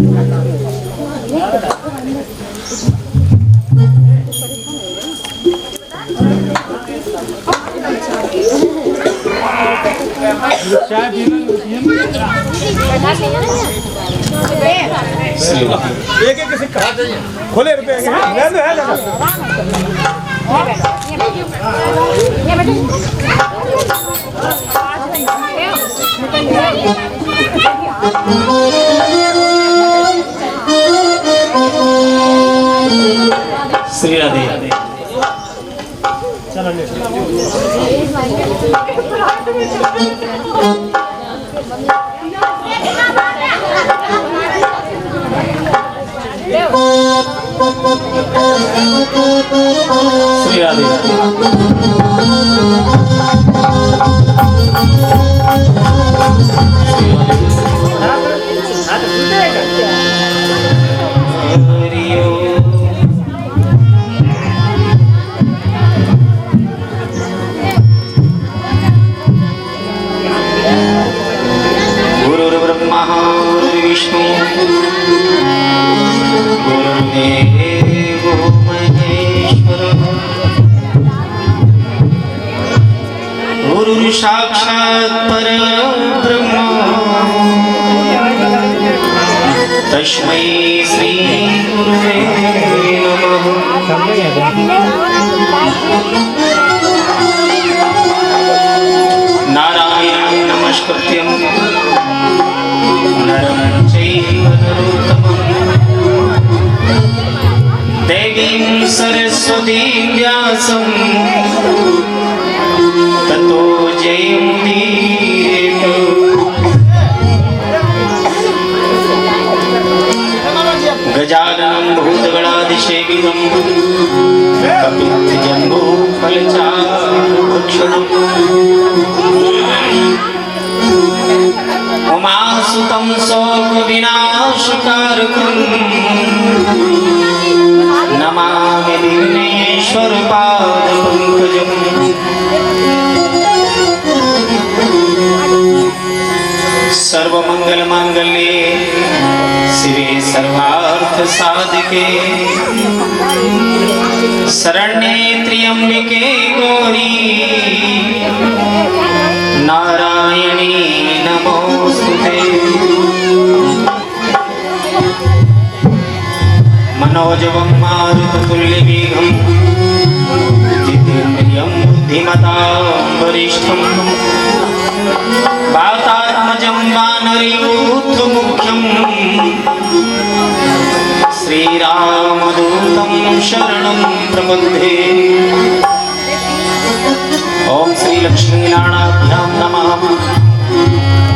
एक एक किसी का खोले रुपए के ले लो है लगा श्री राधे चलो श्री राधे गुरुर्ब्रह्मा गुरुर्विष्णु गुरुर्देवो महेश्वरः गुरुर्साक्षात् परब्रह्म तस्मै श्री गुरुवे नमः। नारायणं नमस्कृत्यं नरं चैव नरोत्तमं देवीं सरस्वतीं व्यासं ततो जयमुदीरयेत्। गजाननं भूतगणाधिसेवितं कपित्थजम्बूफलचारुभक्षणम् उमासुतं शोकविनाशकारकं नमामि विघ्नेश्वरपादपङ्कजम्। सर्वमङ्गलमाङ्गल्ये शिवे सर्वार्थसाधिके शरण्ये त्र्यम्बके गौरी नारायणी नमोस्तुते। मनोजवं मारुततुल्यवेगं जितेन्द्रियं बुद्धिमतां वरिष्ठं वातात्मजं वानरयूथमुख्यं श्रीरामदूतं शरणं प्रपद्ये। ओम श्री लक्ष्मीनारायणाभ्यां नमः।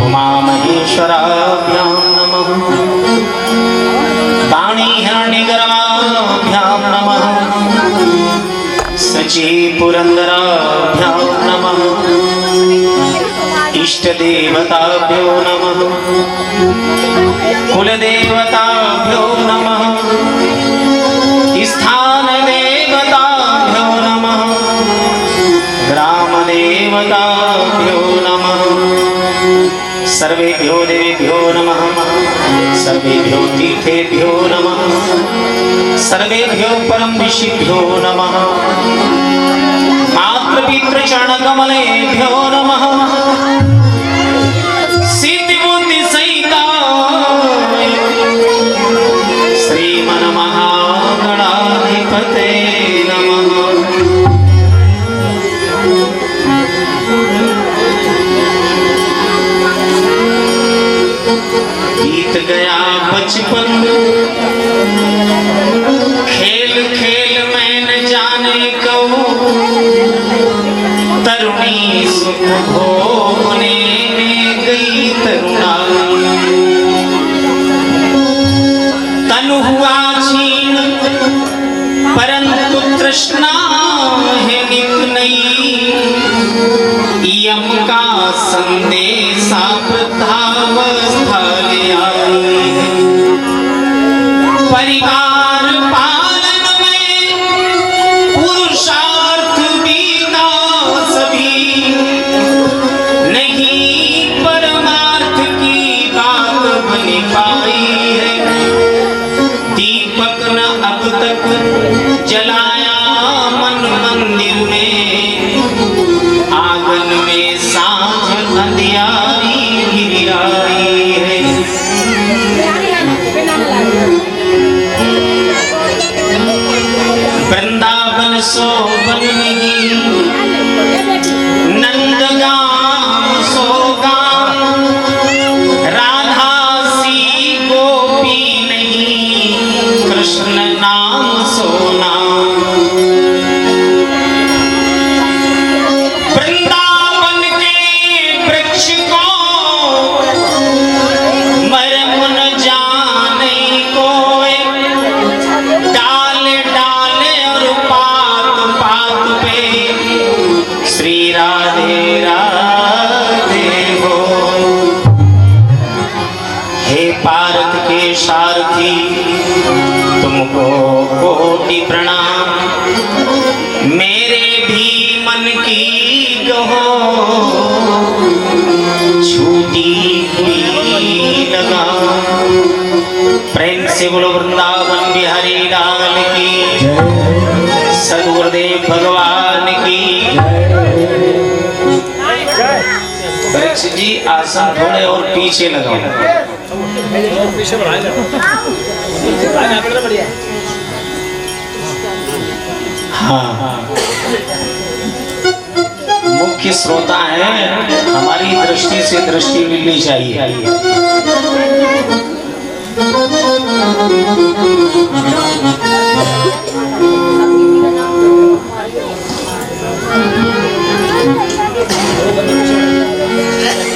उमामहेश्वराभ्यां नमः। वाणीहिरण्यगर्भाभ्यां नमः। सचीपुरन्दराभ्यां नमः। इष्टदेवताभ्यो नमः। कुलदेवताभ्यो नमः। स्थानदेवताभ्यो नमः। ग्रामदेवताभ्यो नमः। सर्वेभ्यो देवेभ्यो नमः। सर्वेभ्यो तीर्थेभ्यो नमः। सर्वेभ्यो परम ऋषिभ्यो नमः। मातृपितृचरणकमलेभ्यो नमः। सिद्धिबुद्धिसहिताय श्रीमन्महागणाधिपते नमः। बीत गया बचपन खेल खेल में न जाने कब तरुणी सुख भोगने में गई तरुणाई। तनु हुआ छीन परंतु तृष्णा है नित नई। यम का संदेशा वृद्धावस्था ले आई। परिवार पालन में पुरुषार्थ बीता सभी। नहीं परमार्थ की बात बन पाई है। प्रणाम। मेरे भी मन की कहो छूटी हुई लगा। प्रेम से बोलो वृंदावन बिहारी लाल की, सदगुरुदेव भगवान की। परीक्षित जी आसन थोड़े और पीछे लगाओ। हाँ, मुख्य श्रोता है, हमारी दृष्टि से दृष्टि मिलनी चाहिए।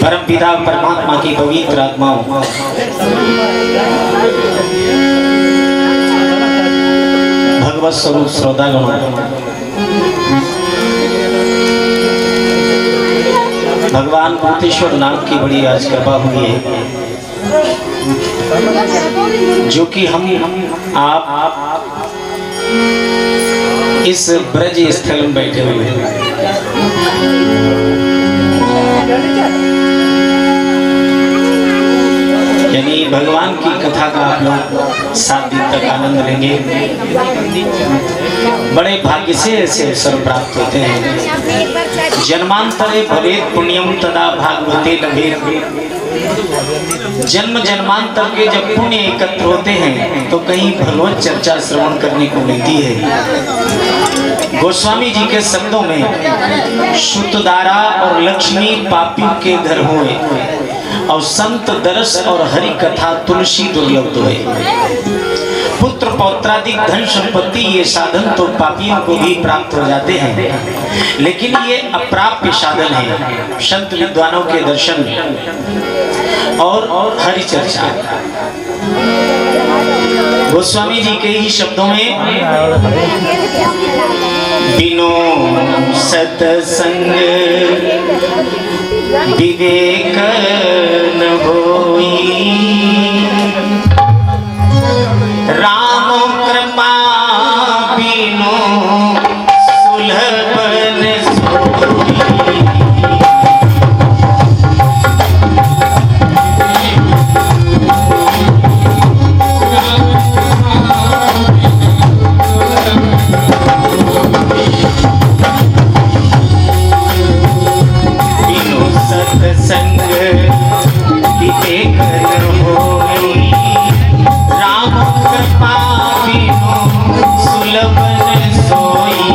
परम पिता परमात्मा की पवित्र आत्माओं, भगवत स्वरूप श्रोतागण, भगवान भूतेश्वर नाम की बड़ी आज कृपा हुई है, जो कि हम आप इस ब्रज स्थल में बैठे हुए हैं। यानी भगवान की कथा का आप लोग 7 दिन तक आनंद लेंगे। बड़े भाग्य से ऐसे अवसर प्राप्त होते हैं। जन्मांतरे भवेत् पुण्यम तदा भागवते लभेत्। जन्म जन्मांतर के जब पुण्य एकत्र होते हैं तो कहीं भगवत चर्चा श्रवण करने को मिलती है। गोस्वामी जी के शब्दों में शुद्धदारा और लक्ष्मी पापियों के घर हुए और संत दरस और हरि कथा तुलसी दुर्लभ हुए। पुत्र पौत्रादि धन संपत्ति ये साधन तो पापियों को भी प्राप्त हो जाते हैं, लेकिन ये अप्राप्य साधन है। संत विद्वानों के दर्शन और हरि चर्चा। गोस्वामी जी के ही शब्दों में, बिनो सत्संग विवेक न होई, राम कृपा बिनु सुलभ न सोई। संग विवेक न होई, राम कृपा बिनु सुलभ न सोई।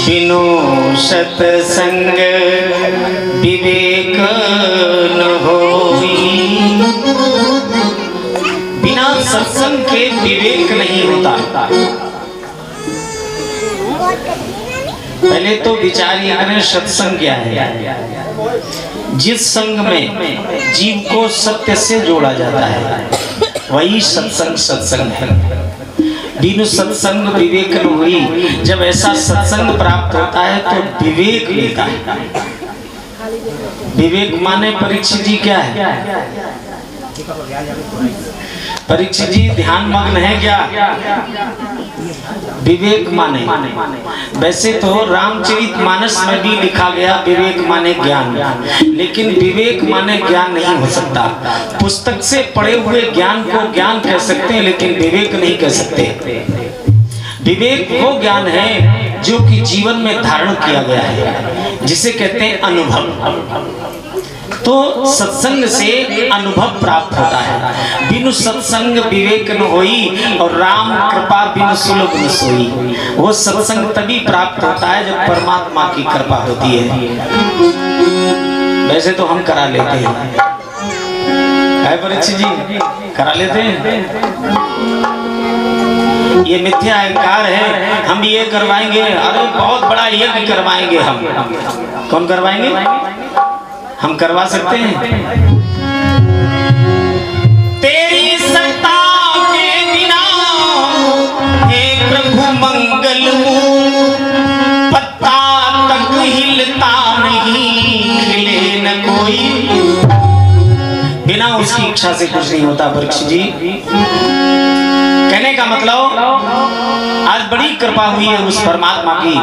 बिनु सत्संग विवेक न होई। बिना सत्संग के विवेक नहीं होता। पहले तो विचार ये करें, सत्संग क्या है। जिस संग में जीव को सत्य से जोड़ा जाता है वही सत्संग है। बिनु सत्संग विवेक न हुई। जब ऐसा सत्संग प्राप्त होता है तो विवेक मिलता है। विवेक माने परीक्षित जी क्या है? परीक्षित जी ध्यान मग्न है क्या? विवेक माने, वैसे तो रामचरितमानस में भी लिखा गया विवेक माने ज्ञान, लेकिन विवेक माने ज्ञान नहीं हो सकता। पुस्तक से पढ़े हुए ज्ञान को ज्ञान कह सकते हैं, लेकिन विवेक नहीं कह सकते। विवेक वो ज्ञान है जो कि जीवन में धारण किया गया है, जिसे कहते हैं अनुभव। तो सत्संग से अनुभव प्राप्त होता है। बिनु सत्संग विवेक न होई और राम कृपा बिनु सुलभ न सोई। वो सत्संग तभी प्राप्त होता है जब परमात्मा की कृपा होती है। वैसे तो हम करा लेते हैं, है परीक्षित जी, करा लेते हैं। ये मिथ्या अहंकार है, हम ये करवाएंगे, अरे बहुत बड़ा यज्ञ करवाएंगे हम। कौन करवाएंगे? हम करवा सकते हैं। तेरी सत्ता के बिना मंगल पत्ता तक हिलता नहीं, खिले न कोई। बिना उसकी इच्छा से कुछ नहीं होता वृक्ष जी। कहने का मतलब आज बड़ी कृपा हुई है उस परमात्मा की।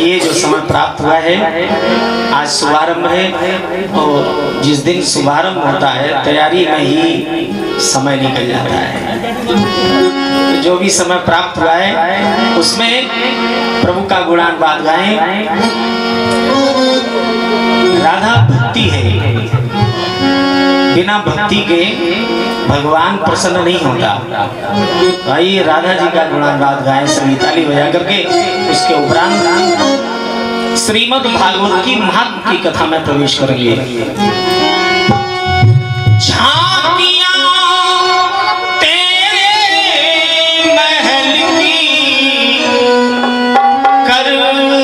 ये जो समय प्राप्त हुआ है, आज शुभारंभ है और जिस दिन शुभारंभ होता है तैयारी में ही समय निकल जाता है। जो भी समय प्राप्त हुआ है उसमें प्रभु का गुणानुवाद गाएं। राधा भक्ति है, बिना भक्ति के भगवान प्रसन्न नहीं होता। भाई राधा जी का गुणानुवाद गाएं सभी ताली बजा करके। उसके उपरांत श्रीमद् भागवत की महात्म की कथा में प्रवेश करेंगे। झांकियां तेरे महल की कर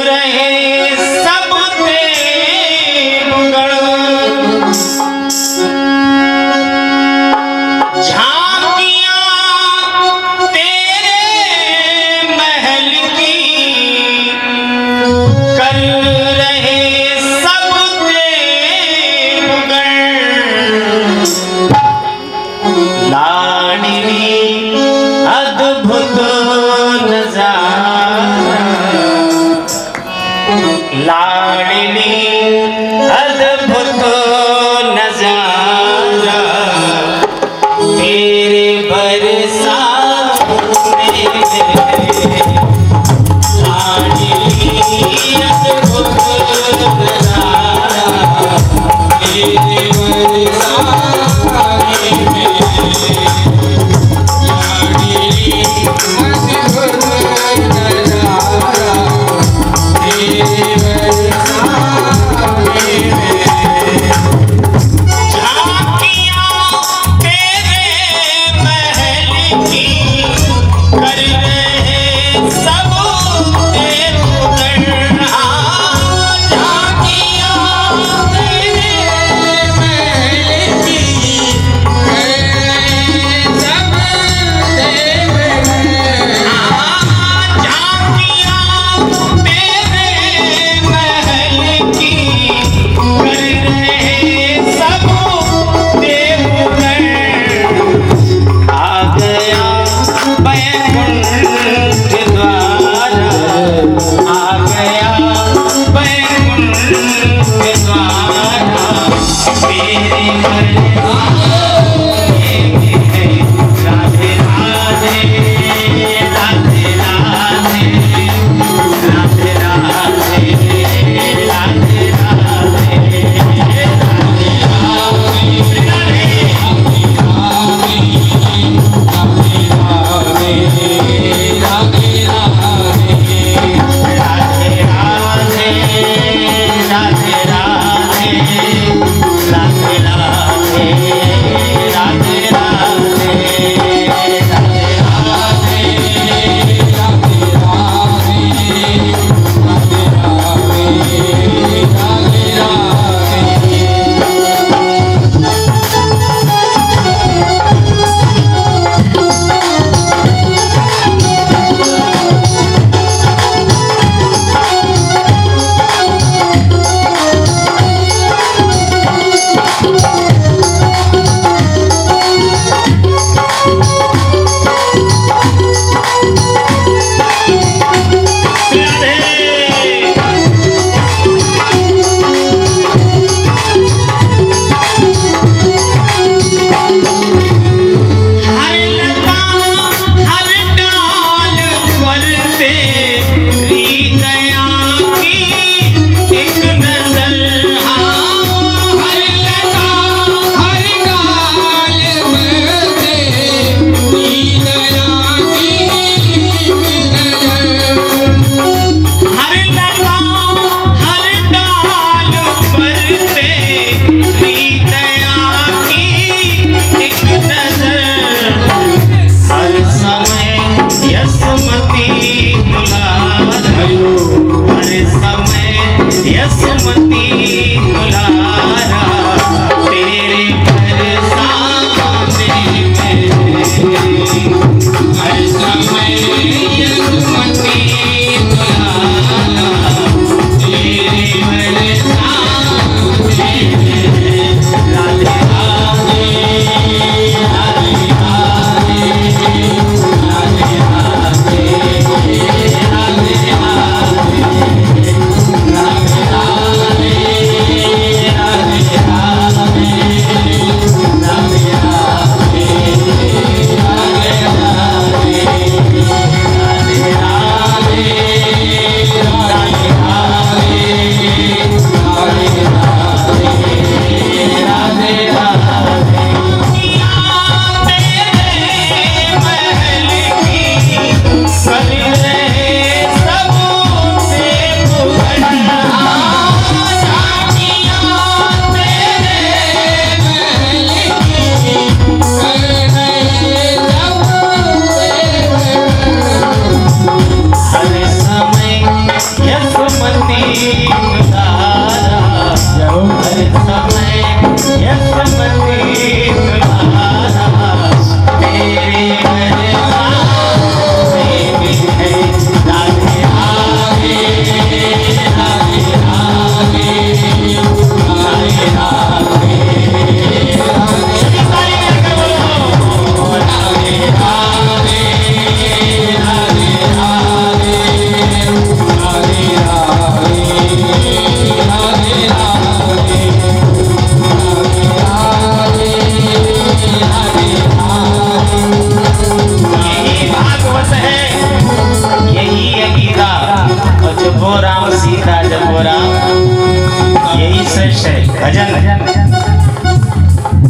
रहे सब देवगण, समय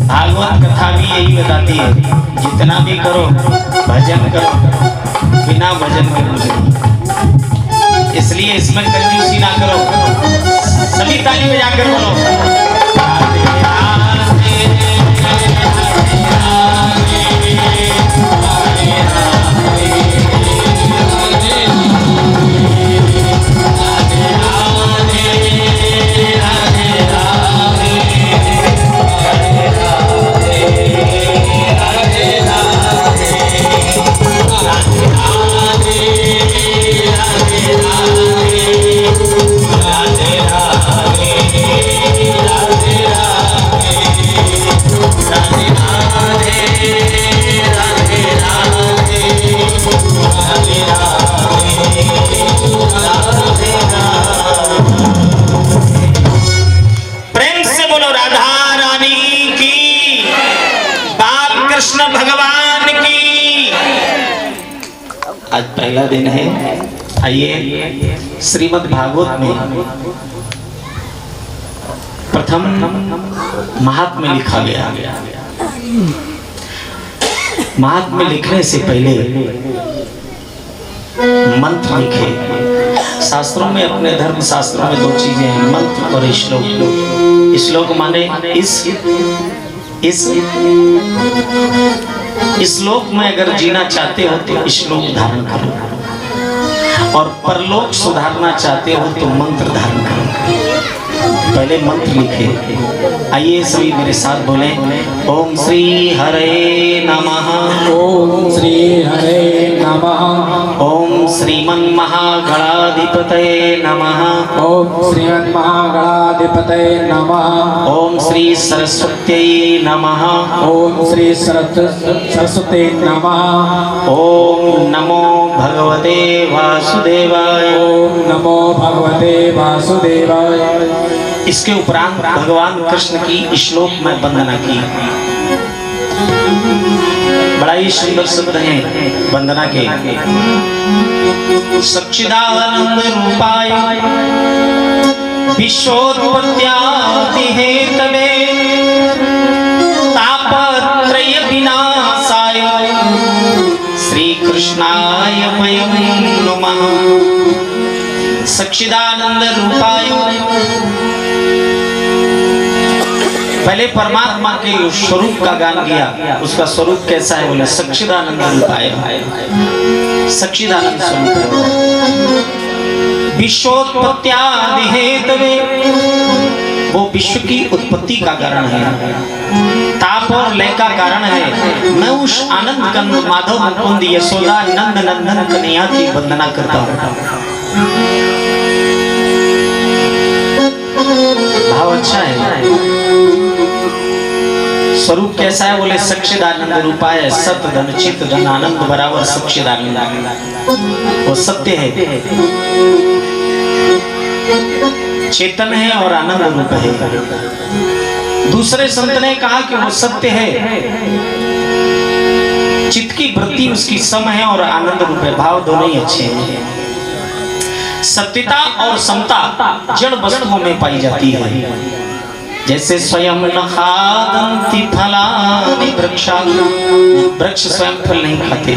भागवत कथा भी यही बताती है, जितना भी करो भजन करो, बिना भजन के कुछ नहीं। इसलिए इसमें कंजूसी ना करो। सभी ताली बजाकर बोलो आज पहला दिन है। आइए श्रीमद् भागवत में प्रथम महात्म्य लिखा गया। महात्म्य लिखने से पहले मंत्र लिखे। शास्त्रों में, अपने धर्म शास्त्रों में दो चीजें हैं, मंत्र और श्लोक। श्लोक माने इस श्लोक में अगर जीना चाहते हो तो श्लोक धारण करो, और परलोक सुधारना चाहते हो तो मंत्र धारण करो। पहले मंत्र लिखे। आइए सभी मेरे साथ बोले, ओम श्री हरे नमः। ओम श्री हरे नमः। ओम श्रीमन् महागणाधिपतये नमः। ओम श्रीमन् महागणाधिपतये नमः। ओम श्री सरस्वत्यै नमः। ओम श्री सरस्वती नमः। ओम नमो भगवते वासुदेवाय। ओम नमो भगवते वासुदेवाय। इसके उपरांत भगवान कृष्ण की श्लोक में वंदना की। बड़ा ही सुंदर शब्द है वंदना के। सच्चिदानंद रूपाय विश्वोत्पत्त्यादि हेतवे तापत्रय विनाशाय श्री कृष्णाय वयं नमः। सच्चिदानंद रूपाय, पहले परमात्मा के स्वरूप का गान किया। उसका स्वरूप कैसा है? बोले सच्चिदानंद रूपाय, सच्चिदानंद स्वरूप। विश्वोत्पत्त्यादि हेतवे, वो विश्व की उत्पत्ति का कारण है, ताप और लय का कारण है। मैं उस आनंद कंद माधव मुकुंद यशोदा नंद नंदन कन्हैया की वंदना करता हूँ। स्वरूप कैसा है? बोले सच्चिदानंद रूपाय सत धन चित धन आनंद बराबर सच्चिदानंद। वो सत्य है, चेतन है और आनंद रूप है। दूसरे संत ने कहा कि वो सत्य है, चित्त की वृत्ति उसकी सम है और आनंद रूप है। भाव दोनों ही अच्छे हैं। सत्यता और समता जड़ वस्तुओं में पाई जाती है। जैसे स्वयं न खादन्ति फलानि वृक्षा, वृक्ष स्वयं फल नहीं खाते,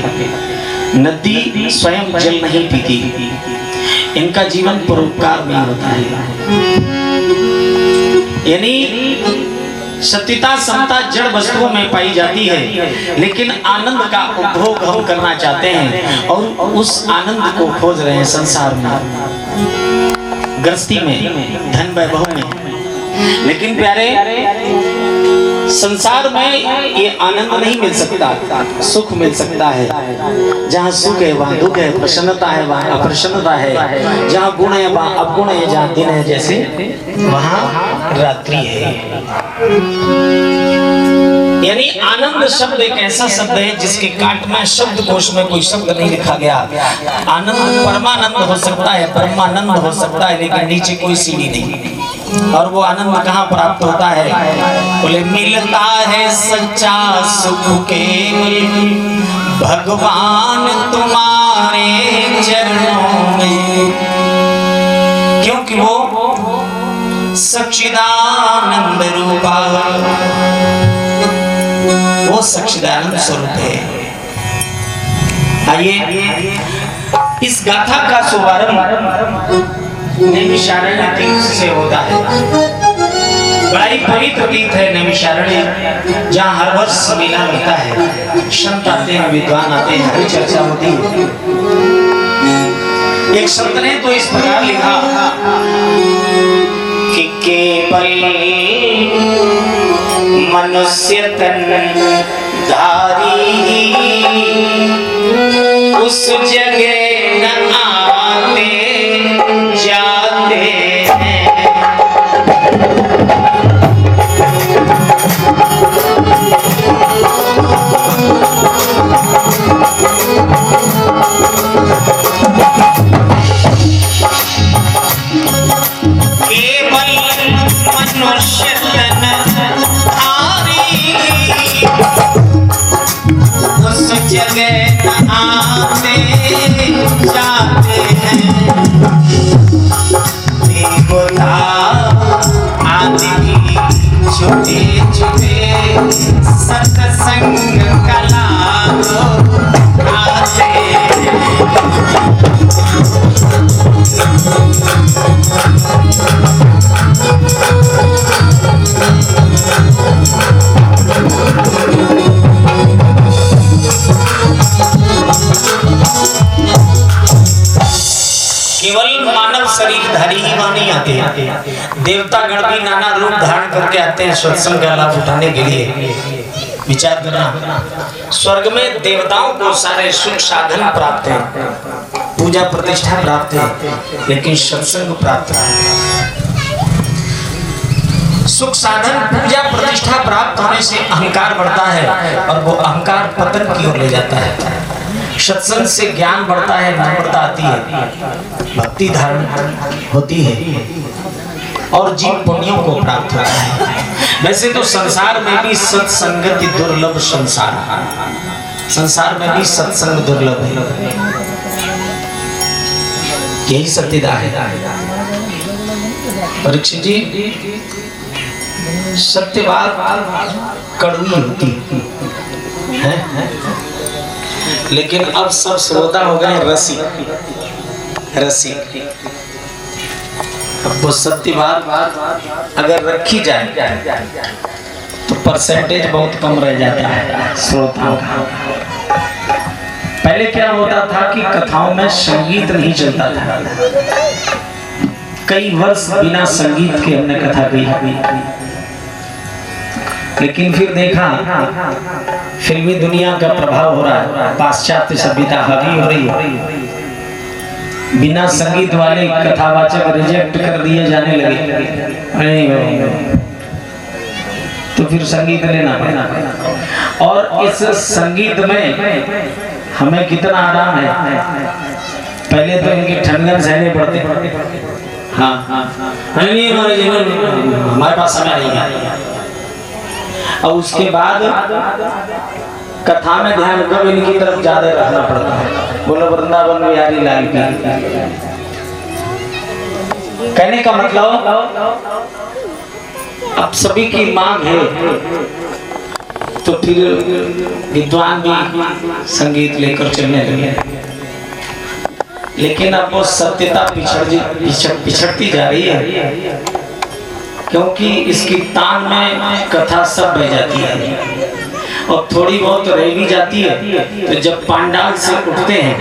नदी स्वयं जल नहीं पीती, इनका जीवन परोपकार में होता है। यानी सत्यता समता जड़ वस्तुओं में पाई जाती है, लेकिन आनंद का उपभोग हम करना चाहते हैं और उस आनंद को खोज रहे हैं संसार में, गृहस्थी में, धन वैभव में। लेकिन प्यारे, संसार में ये आनंद नहीं मिल सकता, सुख मिल सकता है। जहाँ सुख है वहाँ दुख है, प्रसन्नता है वहाँ अप्रसन्नता है, जहाँ गुण है वहाँ अवगुण है, जहाँ दिन है जैसे वहाँ रात्रि है। यानी आनंद शब्द एक ऐसा शब्द है जिसके काट में शब्द कोश में कोई शब्द नहीं लिखा गया। आनंद परमानंद हो सकता है, ब्रह्मानंद हो सकता है, लेकिन नीचे कोई सीढ़ी नहीं। और वो आनंद कहाँ प्राप्त होता है? बोले मिलता है सच्चा सुख केवल भगवान तुम्हारे चरणों में, क्योंकि वो सच्चिदानंद रूपा, वो सच्चिदानंद स्वरूप है। आइए इस गाथा का शुभारंभ नैमिषारण्य तीर्थ से होता है। बड़ा ही पवित्र तीर्थ है नैमिषारण्य, जहाँ हर वर्ष मेला लगता है। संत आते हैं, विद्वान आते हैं, हरी चर्चा होती है। एक संत ने तो इस प्रकार लिखा कि केवल मनुष्य तन धारी उस जगह न आते जाते हैं। केवल मनुष्य तन धारी उस जगह न आते जाते हैं। देवता आदि छोटे छोटे सत्संग कला आते केवल मानव शरीरधारी ही वहां नहीं आते हैं। देवता गण भी नाना रूप धारण करके आते हैं सत्संग का लाभ उठाने के लिए। विचार करना, स्वर्ग में देवताओं को सारे सुख साधन प्राप्त है, पूजा प्रतिष्ठा प्राप्त है, लेकिन सत्संग प्राप्त है। सुख साधन पूजा प्रतिष्ठा प्राप्त होने से अहंकार बढ़ता है और वो अहंकार पतन की ओर ले जाता है। सत्संग से ज्ञान बढ़ता है, नम्रता आती है, भक्ति धारण होती है और जीव पुण्यों को प्राप्त होता है। वैसे तो संसार में भी सत्संगति दुर्लभ, संसार में भी सत्संग दुर्लभ है, यही सत्यता है। परीक्षित जी, सत्य बात कड़वी होती है, लेकिन अब सब श्रोता हो गए रसी। अब वो सत्य बात अगर रखी जाए तो परसेंटेज बहुत कम रह जाता है श्रोताओं का। पहले क्या होता था कि कथाओं में संगीत नहीं चलता था, कई वर्ष बिना संगीत के हमने कथा कही, लेकिन फिर देखा फिल्मी दुनिया का प्रभाव हो रहा है, पाश्चात्य सभ्यता हावी हो रही है, बिना संगीत वाले कथावाचक रिजेक्ट कर दिए जाने लगे। तो तो फिर संगीत लेना पड़ेगा। और इस संगीत में हमें कितना आराम है, पहले तो इनके ठनगन सहने पड़ते। हाँ नहीं हमारे जीवन हमारे पास समय नहीं है। और उसके बाद कथा में ध्यान कब इनकी तरफ ज्यादा रखना पड़ता है। बोलो वृंदावन बिहारी लाल की। कहने का मतलब अब सभी की मांग है तो फिर विद्वान भी संगीत लेकर चलने लगे, लेकिन अब वो सत्यता पिछड़ती जा रही है, क्योंकि इसकी तान में कथा सब बह जाती है और थोड़ी बहुत रह भी जाती है। तो जब पंडाल से उठते हैं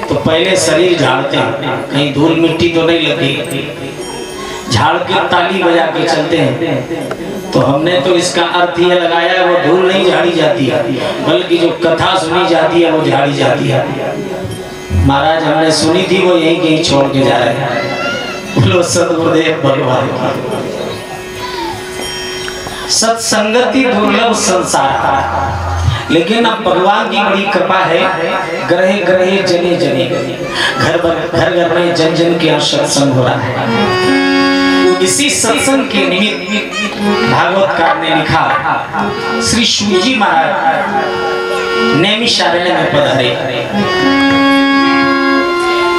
तो पहले शरीर झाड़ते हैं, कहीं धूल मिट्टी तो नहीं लगी, झाड़ के ताली बजा के चलते हैं। तो हमने तो इसका अर्थ ये लगाया है वो धूल नहीं झाड़ी जाती है, बल्कि जो कथा सुनी जाती है वो झाड़ी जाती है। महाराज हमने सुनी थी वो यहीं कहीं छोड़ के जा रहे हैं। बोलो सतगुरुदेव भगवान की। सत्संगति दुर्लभ संसार, लेकिन अब भगवान की बड़ी कृपा है, ग्रहे ग्रहे जने जने, घर घर में जन जन के यहाँ सत्संग हो रहा है। इसी सत्संग के निमित्त भागवतकार ने लिखा, श्री सूजी महाराज नैमिषारण्य में पधारे।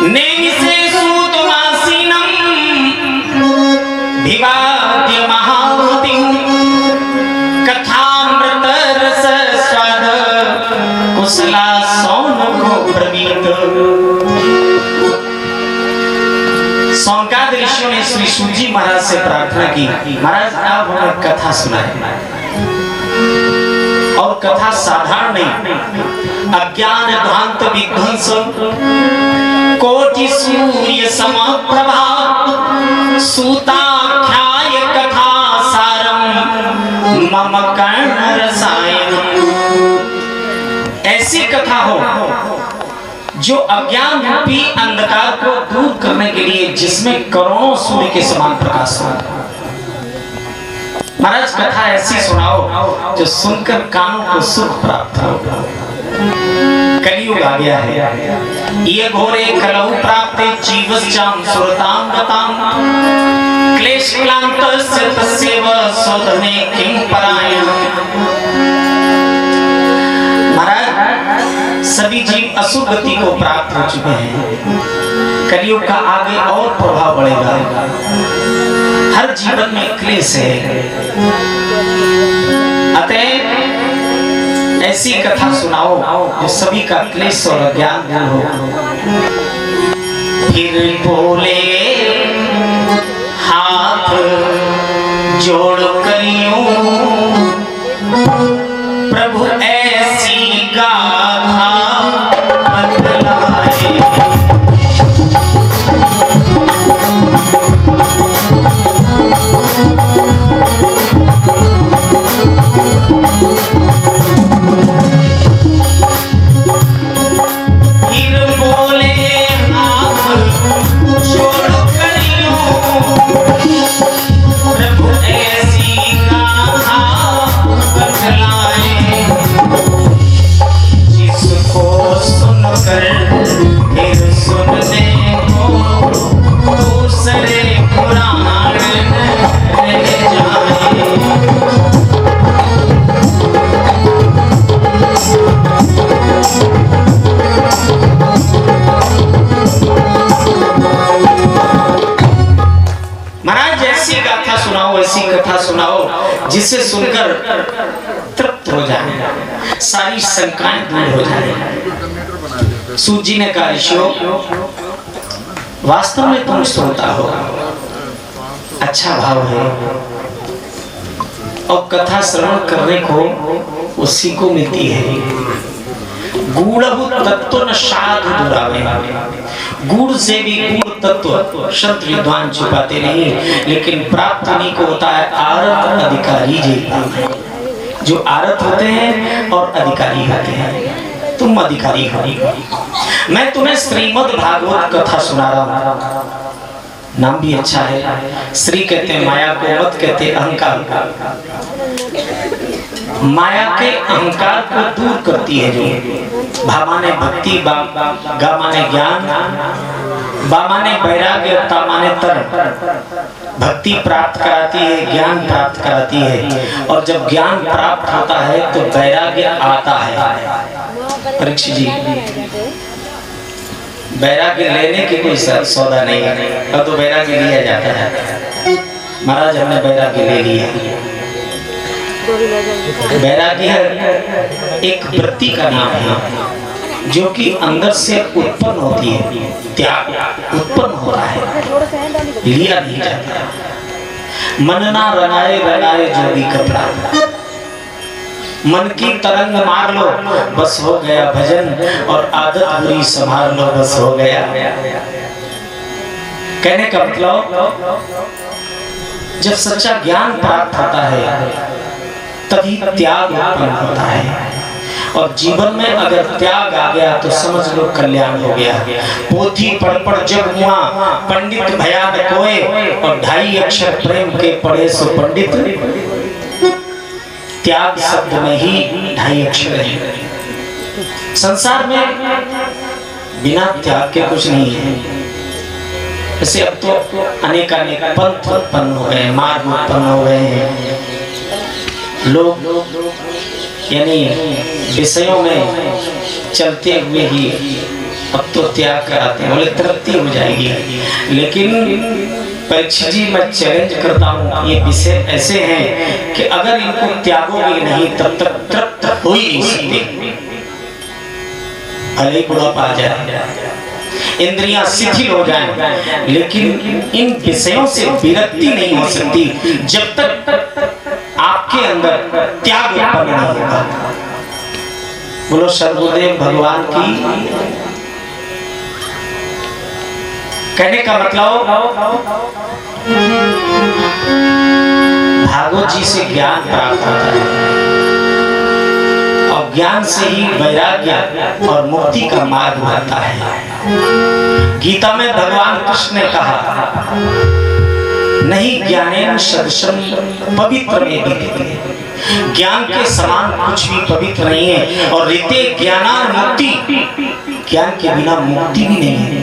नैमिषे सूतमासीनं विवाद्य महावतीं कथामृत रस स्वाद कुशला सौनको प्रवीत। सौनकाद ऋषियों ने श्री सूजी महाराज से प्रार्थना की, महाराज आप हमें कथा सुनाए। और कथा साधारण नहीं, अज्ञान ध्वांत विध्वंस कोटि सूर्य समप्रभा सूताख्याय कथा सारम मम कर्ण रसायन। ऐसी कथा हो जो अज्ञान रूपी अंधकार को दूर करने के लिए, जिसमें करोड़ों सूर्य के समान प्रकाश हो। महाराज कथा ऐसी सुनाओ जो सुनकर कानों को सुख प्राप्त हो। कलियुग आ गया है, ये घोरे कलौ प्राप्त जीवश्चाम सुरताम गताम क्लेश क्लांतस्य तस्यैव शोधने किं परायण। महाराज सभी जीव अशुभ गति को प्राप्त हो चुके हैं, कलियुग का आगे और प्रभाव बढ़ेगा। हर जीवन में क्लेश है, अतः ऐसी कथा सुनाओ जो सभी का क्लेश और अज्ञान दूर हो। फिर बोले हाथ जोड़ करियो प्रभु ऐसी गाथा बतलाए। जिसे सुनकर तृप्त हो जाए, सारी शंकाएं दूर हो जाए। सूजी ने कहा, ऋषियों वास्तव में तुम श्रोता हो, अच्छा भाव है, और कथा श्रवण करने को उसी को मिलती है। गूढ़ तत्व न साधु दुरावे, गुड़ से भी गुड़ तत्व शब्द विद्वान छुपाते नहीं, लेकिन प्राप्त नहीं को होता है आरत अधिकारी जी। जो आरत होते हैं और अधिकारी होते हैं, तुम अधिकारी हो। मैं तुम्हें श्रीमद् भागवत कथा सुना रहा हूँ। नाम भी अच्छा है, श्री कहते हैं माया को, मत कहते अहंकार। माया के अहंकार को दूर करती है। जो भा माने भक्ति, गा माने ज्ञान, बा माने वैराग्य, ता माने तरन। भक्ति प्राप्त कराती है, ज्ञान प्राप्त कराती है, और जब ज्ञान प्राप्त होता है तो वैराग्य आता है। परीक्षित जी, वैराग्य लेने की कोई सौदा नहीं है, अब तो वैराग्य लिया जाता है। महाराज हमने वैराग्य ले लिया। वैराग्य एक वृत्ति का नाम है जो कि अंदर से उत्पन्न होती है, त्याग उत्पन्न हो रहा है, लिया नहीं जाता। मन ना रंगाए रंगाए जोड़ी कपड़ा, मन की तरंग मार लो बस हो गया भजन, और आदत बुरी संभाल लो बस हो गया। कहने का मतलब जब सच्चा ज्ञान प्राप्त होता है तभी त्याग उत्पन्न होता है, और जीवन में अगर त्याग आ गया तो समझ लो कल्याण हो गया। पोथी पढ़ पढ़ जब हुआ पंडित भया न कोय, और 2.5 अक्षर प्रेम के पढ़े सो पंडित। त्याग शब्द में ही 2.5 अक्षर है। संसार में बिना त्याग के कुछ नहीं है। जैसे अब तो अनेक पंथ उत्पन्न हो गए, मार्ग उत्पन्न हो गए हैं। लोग यानी विषयों में चलते हुए ही अब तो त्याग कराते हैं, बोले तृप्ति हो जाएगी। लेकिन परीक्षित जी, मैं चैलेंज करता हूँ, ये विषय ऐसे हैं कि अगर इनको त्यागोगे नहीं तब तक तृप्त हो ही नहीं सकते। भले ही बुढ़ापा आ जाए, इंद्रियां शिथिल हो जाएं, लेकिन इन विषयों से विरक्ति नहीं हो सकती जब तक आपके अंदर त्याग उत्पन्न नहीं होगा। बोलो सर्वदेव भगवान की। कहने का मतलब भागवत जी से ज्ञान प्राप्त होता है, और ज्ञान से ही वैराग्य और मुक्ति का मार्ग बनता है। गीता में भगवान कृष्ण ने कहा, नहीं ज्ञानेन सदृशं पवित्र में विद्यते, ज्ञान के समान कुछ भी पवित्र नहीं है। और रीते ज्ञानान मुक्ति, ज्ञान के बिना मुक्ति भी नहीं है।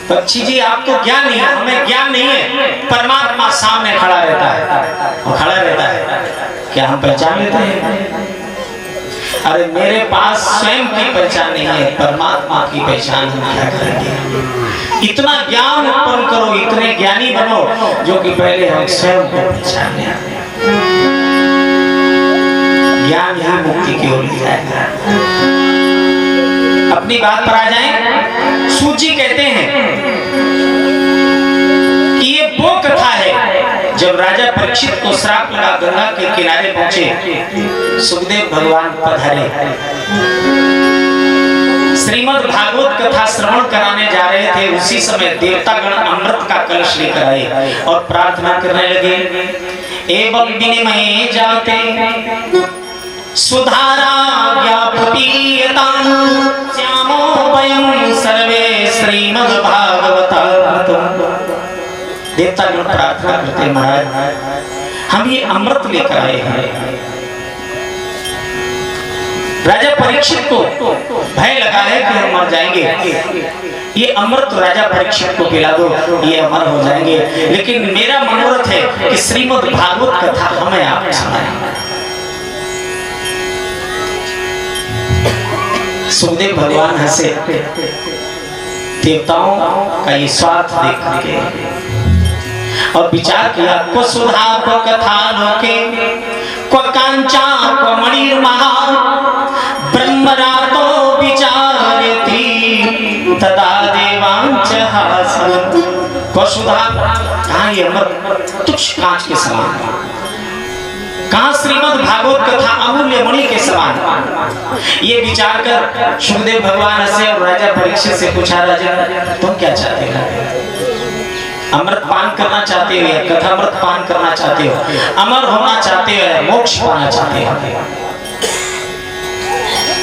पक्षी जी, आपको ज्ञान नहीं है, हमें ज्ञान नहीं है। परमात्मा सामने खड़ा रहता है, वो खड़ा रहता है, क्या हम पहचान लेते हैं? अरे मेरे पास स्वयं की पहचान नहीं है, परमात्मा की पहचान हम क्या करेंगे? इतना ज्ञान उत्पन्न करो, इतने ज्ञानी बनो जो कि पहले हम स्वयं को पहचान लें। ज्ञान ही मुक्ति की ओर ले जाएगा। अपनी बात पर आ जाएं। सूत जी कहते हैं कि ये वो कथा है जब राजा परीक्षित को श्राप लगा, गंगा के किनारे पहुंचे, सुखदेव भगवान पधारे, श्रीमद् भागवत कथा श्रवण कराने जा रहे थे। उसी समय देवतागण अमृत का कलश लेकर आए और प्रार्थना करने लगे, एवं विनिमय जाते सुधारा ज्ञापीयतां श्यामो वयं सर्वे श्रीमद् भागवतामृतम्। देवतागण प्रार्थना करते, महाराज हम ये अमृत लेकर आए हैं। राजा परीक्षित को भय लगा है कि हम मर जाएंगे, ये अमृत राजा परीक्षित को पिला दो, ये अमर हो जाएंगे। लेकिन मेरा मनोरथ है कि श्रीमद् भागवत कथा हमें आप सुनाएं। सुखदेव भगवान हंसे, देवताओं का ये स्वार्थ देख के, और विचार किया, को सुधा को कथा लोके को कांचा को मणिर महा ब्रह्मरातो विचारति तदा देवांच हासत। को सुधा कहाँ, ये अमृत तुच्छ कांच के समान, कहाँ श्रीमद् भागवत कथा अमूल्य मणि के समान। ये विचार कर सुखदेव भगवान से और राजा परीक्षित से पूछा, राजा तुम क्या चाहते हो? अमृत पान करना चाहते हो या कथामृत पान करना चाहते हो? अमर होना चाहते हो या मोक्ष पाना चाहते हो?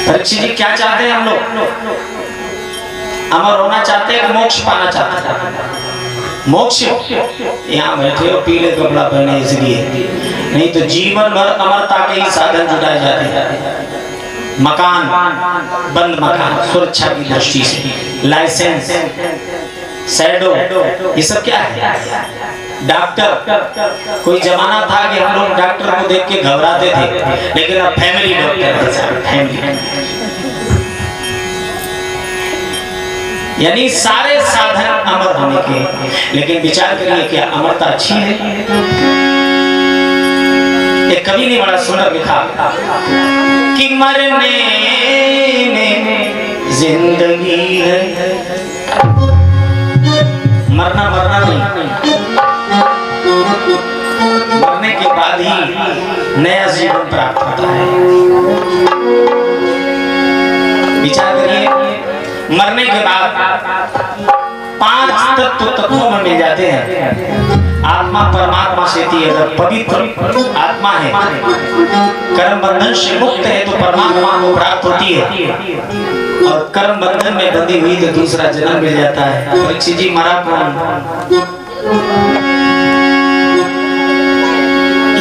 परीक्षित जी, क्या चाहते हैं हम लोग? अमर होना चाहते हैं, मोक्ष पाना चाहते हैं? मोक्ष यहाँ बैठे हो पीले कपड़ा पहने इसलिए, नहीं तो जीवन भर अमरता के ही साधन जुटाए जाते हैं। मकान, बंद मकान, सुरक्षा की दृष्टि से, लाइसेंस, शैडो, ये सब क्या है? डॉक्टर, कोई जमाना था कि हम लोग डॉक्टर को देख के घबराते थे, लेकिन अब फैमिली डॉक्टर है साहब, फैमिली। यानी सारे साधन अमर होने के, लेकिन विचार करिए क्या अमरता अच्छी है? एक कवि ने बड़ा सुंदर लिखा कि मरने में जिंदगी है, मरना मरना नहीं, मरने के बाद ही नया जीवन प्राप्त होता है। विचार करिए, मरने के बाद 5 तत्वों में मिल जाते हैं। आत्मा परमात्मा से थी, अगर पवित्र आत्मा है, कर्म बंधन से मुक्त है, तो परमात्मा को प्राप्त होती है। और कर्म बंधन में बंधी हुई तो दूसरा जन्म मिल जाता है। परीक्षित जी मरा कौन?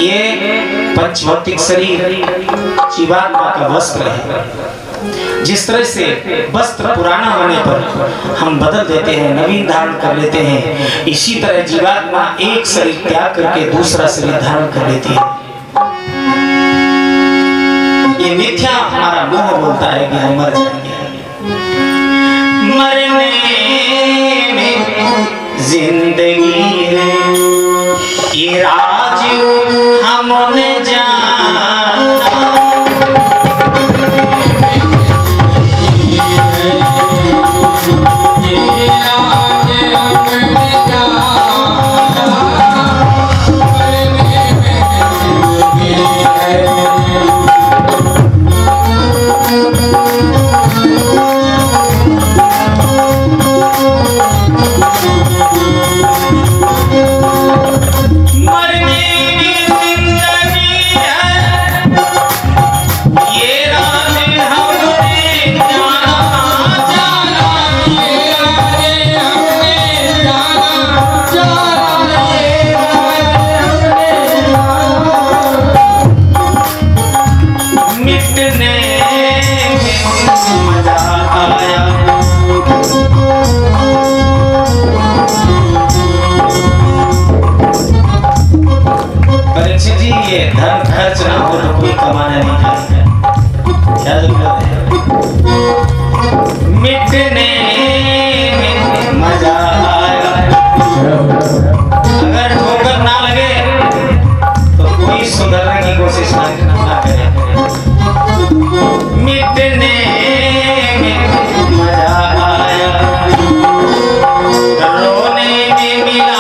ये पंचभौतिक शरीर जीवात्मा का वस्त्र है। जिस तरह से वस्त्र पुराना होने पर हम बदल देते हैं, नवीन धारण कर लेते हैं, इसी तरह जीवात्मा एक शरीर त्याग करके दूसरा शरीर धारण कर लेती है। ये मिथ्या हमारा मुंह बोलता है कि हम मर जाएंगे। मरने में जिंदगी है, ये राज हमने जाना। धन खर्च ना हो तो कोई कमाना नहीं चाहता। क्या जरूरत है? मिटने में मजा आया। अगर ठोकर ना लगे तो कोई सुधरने की कोशिश ना करे। मिटने में मजा आया, रोने में मिला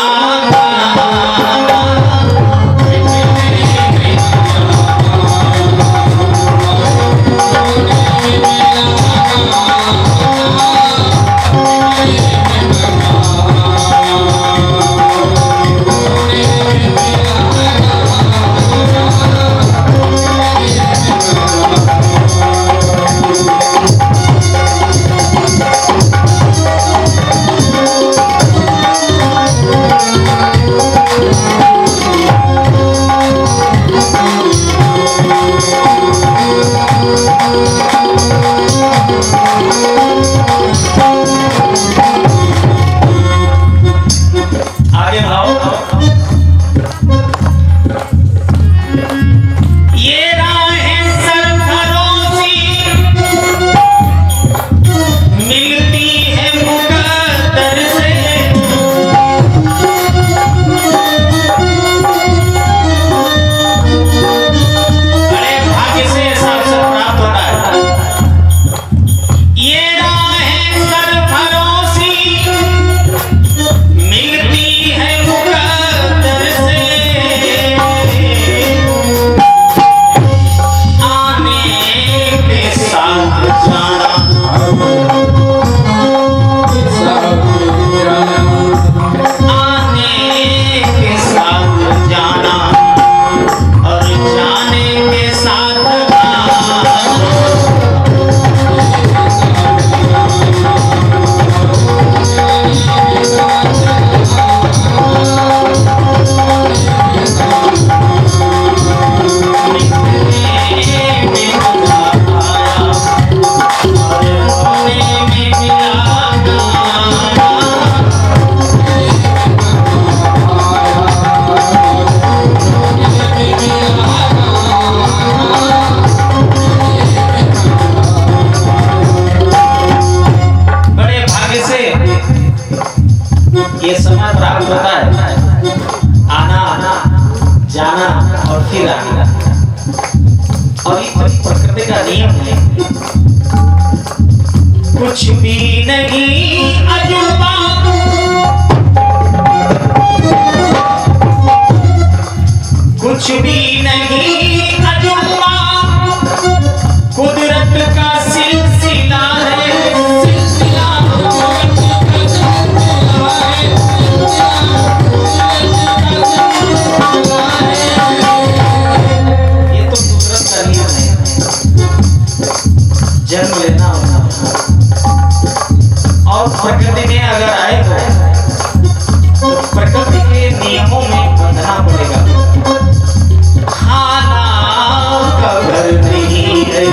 होती रहा। और ये प्रकृति का नियम है, कुछ भी नहीं अजूबा, कुछ भी नहीं अजूबा, कुदरत का सिलसिला है, सिलसिला ये तो कुदरत का नियम है। जन्म लेना होगा और प्रकृति में अगर आए तो प्रकृति के नियमों में बंधना पड़ेगा। खाना का घर नहीं है,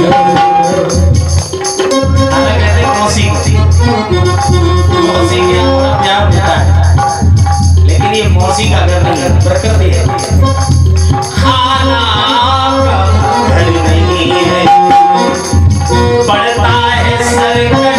खाना कहते हैं मौसी, मौसी के अपना प्यार होता है, लेकिन ये मौसी का घर नहीं है, प्रकृति है। खाना का घर नहीं है, पड़ता है सरकट,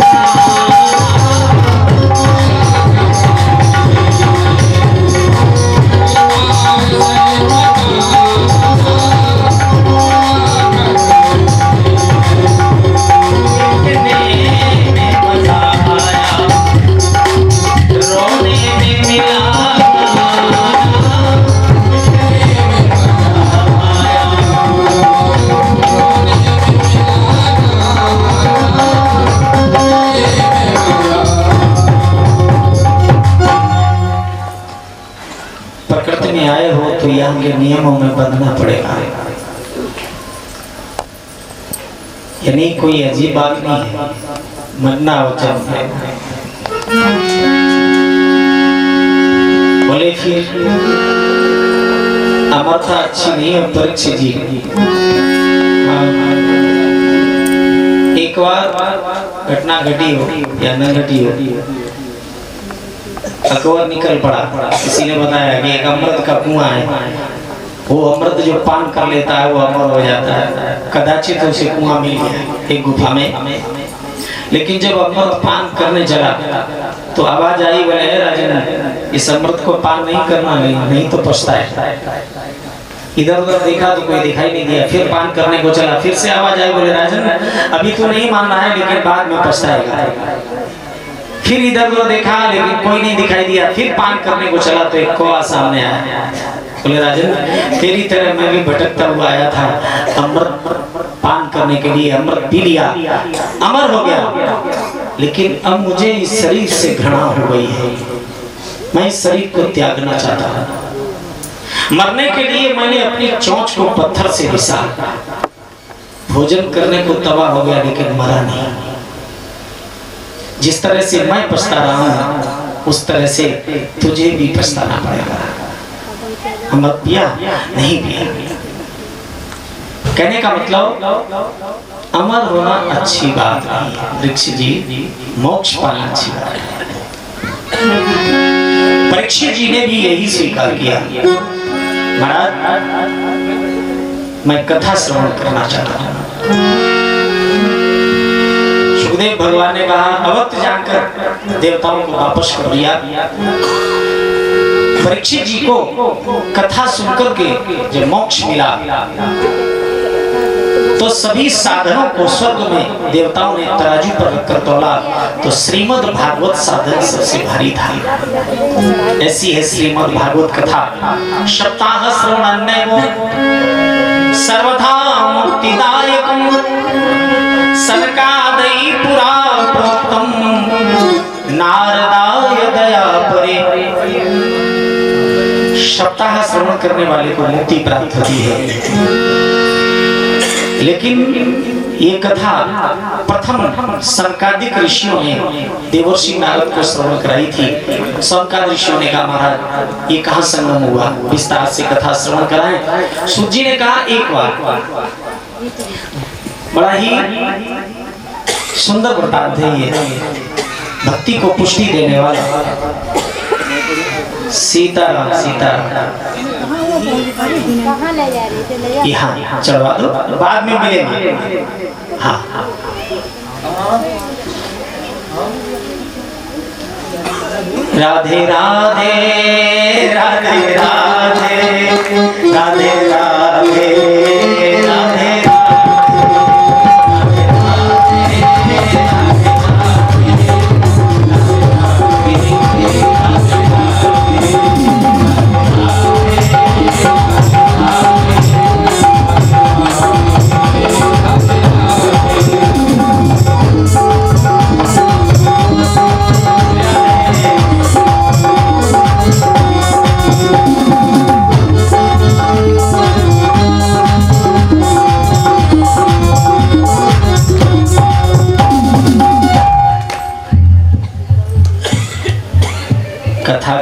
प्रकृति में आए हो तो यहाँ के नियमों में बंधना पड़ेगा। यानी कोई अजीब बात नहीं है, मरना हो जब बोले फिर अमरता अच्छी नहीं है परीक्षित जी। एक बार घटना घटी हो या न घटी हो, अकबर निकल पड़ा, किसी ने बताया कि एक अमृत का कुआं है, वो अमृत जो पान कर लेता है वो अमर हो जाता है। कदाचित उसे कुआं मिल गया एक गुफा में, लेकिन जब अमृत पान करने चला तो आवाज आई, बोले राजन इस अमृत को पान नहीं करना, नहीं तो पछताए। इधर उधर देखा तो कोई दिखाई नहीं दिया, फिर पान करने को चला, फिर से आवाज आई, बोले राजन अभी तो नहीं मानना है लेकिन बाद में पछताएगा। फिर इधर उधर देखा लेकिन कोई नहीं दिखाई दिया, फिर पान करने को चला तो एक कौवा सामने आया, बोले राजन तेरी तरह मैं भी भटकता हुआ आया था, अमृत पान करने के लिए अमृत पी लिया, अमर हो गया, लेकिन अब मुझे इस शरीर से घृणा हो गई है, मैं इस शरीर को त्यागना चाहता हूं। मरने के लिए मैंने अपनी चोंच को पत्थर से घिसा, भोजन करने को तबाह हो गया लेकिन मरा नहीं। जिस तरह से मैं पछता रहा हूं उस तरह से तुझे भी पछताना पड़ेगा। अमृत पिया नहीं पिया, कहने का मतलब अमर होना अच्छी बात नहीं, वृक्ष जी मोक्ष पाना अच्छी बात है। परीक्षित जी ने भी यही स्वीकार किया, महाराज मैं कथा श्रवण करना चाहता हूं। सुखदेव भगवान ने कहा, अवक्त जानकर देवताओं को वापस कर दिया। परीक्षित जी को कथा सुनकर के जब मोक्ष मिला तो सभी साधनों को स्वर्ग में देवताओं ने तराजू पर रखकर तोला तो श्रीमद् भागवत साधन सबसे भारी था। ऐसी है श्रीमद् भागवत कथा, सप्ताह श्रवणन्नेवो सर्वथा मुक्तिदायकम् सनकादि पुरा प्रोक्तम् नारदाय दया परे। सप्ताह श्रवण करने वाले को मुक्ति प्राप्त होती है, लेकिन ये कथा प्रथम सनकादिक ऋषियों ने देवर्षि नारद को श्रवण कराई थी। सनकादिक ऋषियों ने कहा, महाराज ये कहाँ संगम हुआ, विस्तार से कथा श्रवण कराएं। सूत जी ने कहा, एक बार बड़ा ही सुंदर वृत्तांत है ये, भक्ति को पुष्टि देने वाला। सीताराम सीताराम यहाँ चढ़वा दो, बाद में मिलेंगे। हाँ राधे राधे राधे राधे राधे राधे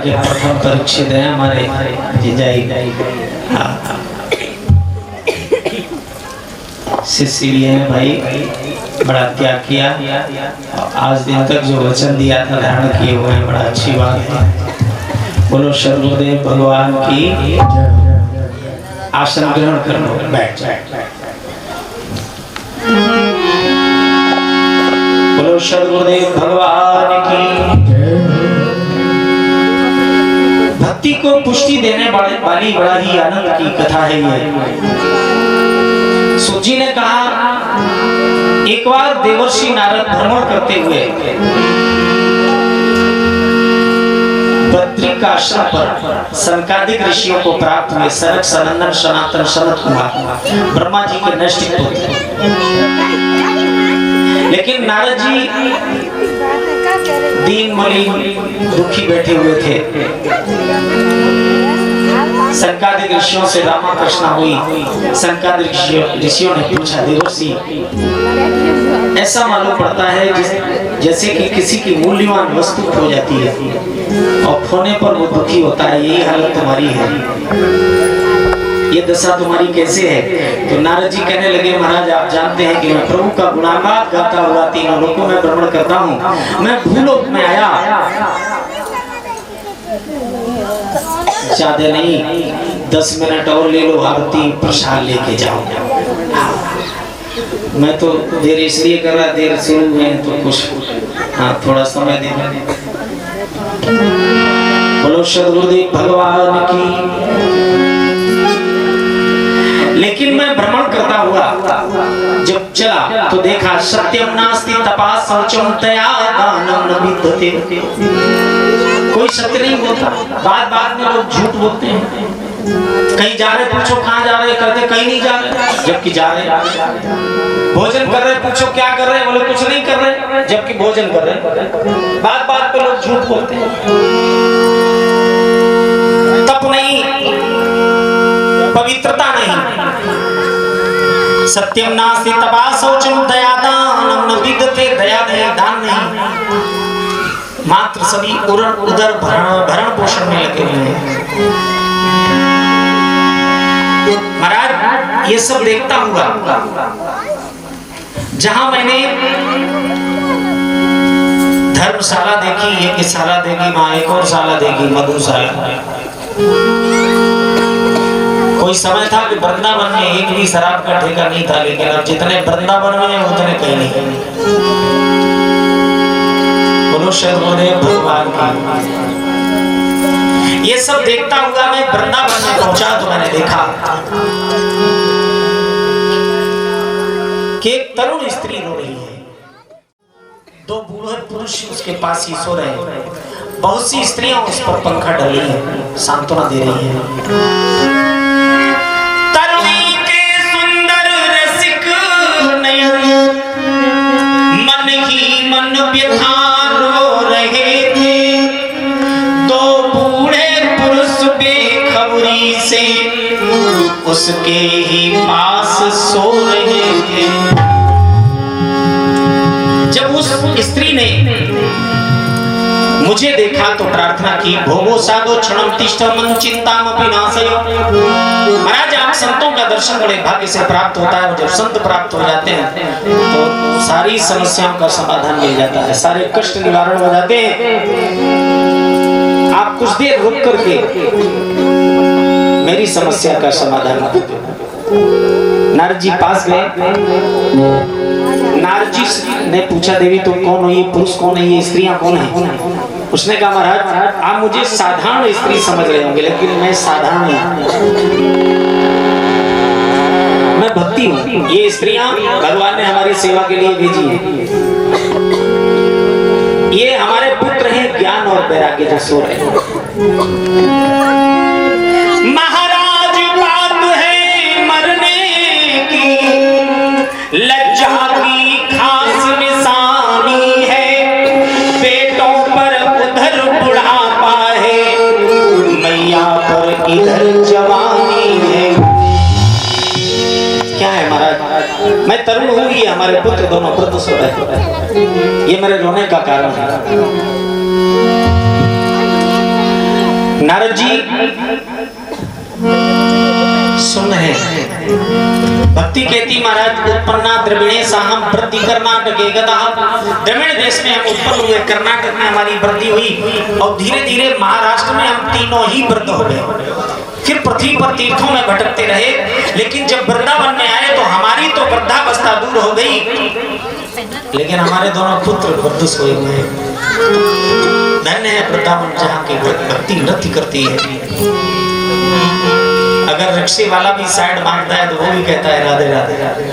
के प्रथम परीक्षित हैं हमारे जिजाई। हाँ शिष्य भी हैं भाई, बड़ा त्याग किया, आज दिन तक जो वचन दिया था धारण किए हुए हैं, बड़ा अच्छी बात है। बोलो सर्वदेव भगवान की। आसन ग्रहण कर लो, बैठ जाए। बोलो सर्वदेव भगवान की। भक्ति को पुष्टि देने वाली बड़ा ही आनंद की कथा है ये। सूत जी ने कहा एक बार देवर्षि नारद भ्रमण करते हुए बद्रिक आश्रम पर सनकादिक ऋषियों को प्राप्त हुए। सनक सनंदन सनातन सनत कुमार ब्रह्मा जी के नैष्ठिक पुत्र। लेकिन नारद जी दीन मलिन दुखी बैठे हुए थे। सनकादिक ऋषियों से रामा कृष्णा हुई। सनकादिक ऋषियों ने पूछा देवर्षि ऐसा मालूम पड़ता है जैसे कि किसी की मूल्यवान वस्तु खो जाती है और खोने पर वो दुखी होता है, यही हालत तुम्हारी है, ये दशा तुम्हारी कैसे है? तो नारद जी कहने लगे महाराज आप जानते हैं कि मैं प्रभु का गुणागान गाता हुआ तीनों लोकों में भ्रमण करता हूँ। मैं भूलोक में आया, ज्यादा नहीं 10 मिनट और ले लो, आरती प्रसाद लेके जाओ। मैं तो देर इसलिए कर रहा, देर शुरू में तो कुछ हाँ थोड़ा समय दे। बोलो सद्गुरुदेव भगवान की। लेकिन मैं भ्रमण करता हुआ जब चला तो देखा सत्यम नास्ति तपा शौचम तया दानम न विद्यते। कोई सत्य नहीं बोलता, बात बात में लोग झूठ बोलते हैं। कहीं जा रहे पूछो कहाँ जा रहे, कहते कहीं नहीं जा रहे जबकि जा रहे। भोजन कर रहे पूछो क्या कर रहे, बोले कुछ नहीं कर रहे जबकि भोजन कर रहे। बात बात पे लोग झूठ बोलते हैं। तप नहीं, पवित्रता नहीं। सत्यम नास्ति तपा शौचम दया दानम न विद्यते। दया नहीं, दान नहीं, मात्र सभी उदर भरण पोषण में लगे हुए हैं। महाराज ये सब देखता हुआ जहां मैंने धर्मशाला देखी, यज्ञशाला देखी, मां एक और शाला देखी, मधुशाला। कोई समय था कि वृंदावन में एक भी शराब का ठेका नहीं था, लेकिन अब जितने वृंदावन में हैं उतने कहीं नहीं। बोलो सद्गुरुदेव भगवान की। ये सब देखता हुआ मैं वृंदावन में पहुंचा तो मैंने देखा कि एक तरुण स्त्री रो रही है। 2 बूढ़े पुरुष उसके पास ही सो रहे हैं। बहुत सी स्त्रियां उस पर पंखा डाली है, सांत्वना दे रही है। तरुणी के सुंदर रसिक नयन मन ही मन व्यथा रो रहे थे। 2 बूढ़े पुरुष बेखबरी से उसके ही पास सो रहे थे। जब उस स्त्री ने मुझे देखा तो प्रार्थना की, भोगो साधो क्षणम तिष्ठम चिंतामपि नाशयो। महाराज आप संतों का दर्शन बड़े भाग्य से प्राप्त होता है। जब संत प्राप्त हो जाते हैं तो सारी समस्याओं का समाधान मिल जाता है, सारे कष्ट निवारण हो जाते हैं। आप कुछ देर रुक करके मेरी समस्या का समाधान कर दो। नारद जी पास गए। नारद जी ने पूछा देवी तुम कौन हो, ये पुरुष कौन है, ये स्त्रियां कौन है? उसने कहा महाराज आप मुझे साधारण स्त्री समझ रहे होंगे, लेकिन मैं साधारण नहीं, मैं भक्ति हूँ। ये स्त्रियां भगवान ने हमारी सेवा के लिए भेजी है। ये हमारे पुत्र हैं ज्ञान और वैराग्य जो सो रहे हैं। महाराज बात है मरने की, लज्जा की खास निशानी है। पेटों पर उधर बुढ़ापा है, मैया पर इधर जवानी है। क्या है महाराज, मैं तरुण हूँ, ये हमारे पुत्र दोनों वृद्ध सो रहे हैं, ये मेरे रोने का कारण है। नारद जी सुन रहे हैं। भक्ति कहती महाराज उत्पन्ना द्रविणे साहम वृद्धि कर्नाटक द्रविण देश में हम उत्पन्न हुए, कर्नाटक में हमारी वृद्धि हुई और धीरे धीरे महाराष्ट्र में हम तीनों ही वृद्ध हो गए। फिर पृथ्वी पर तीर्थों में भटकते रहे, लेकिन जब वृंदावन में आए तो हमारी तो वृद्धावस्था दूर हो गई, लेकिन हमारे दोनों पुत्र वृद्ध सोए हुए हैं। धन्य है वृंदावन जहाँ की भक्ति नृत्य करती है। अगर रिक्शे वाला भी साइड मांगता है तो वो भी कहता है राधे राधे राधे।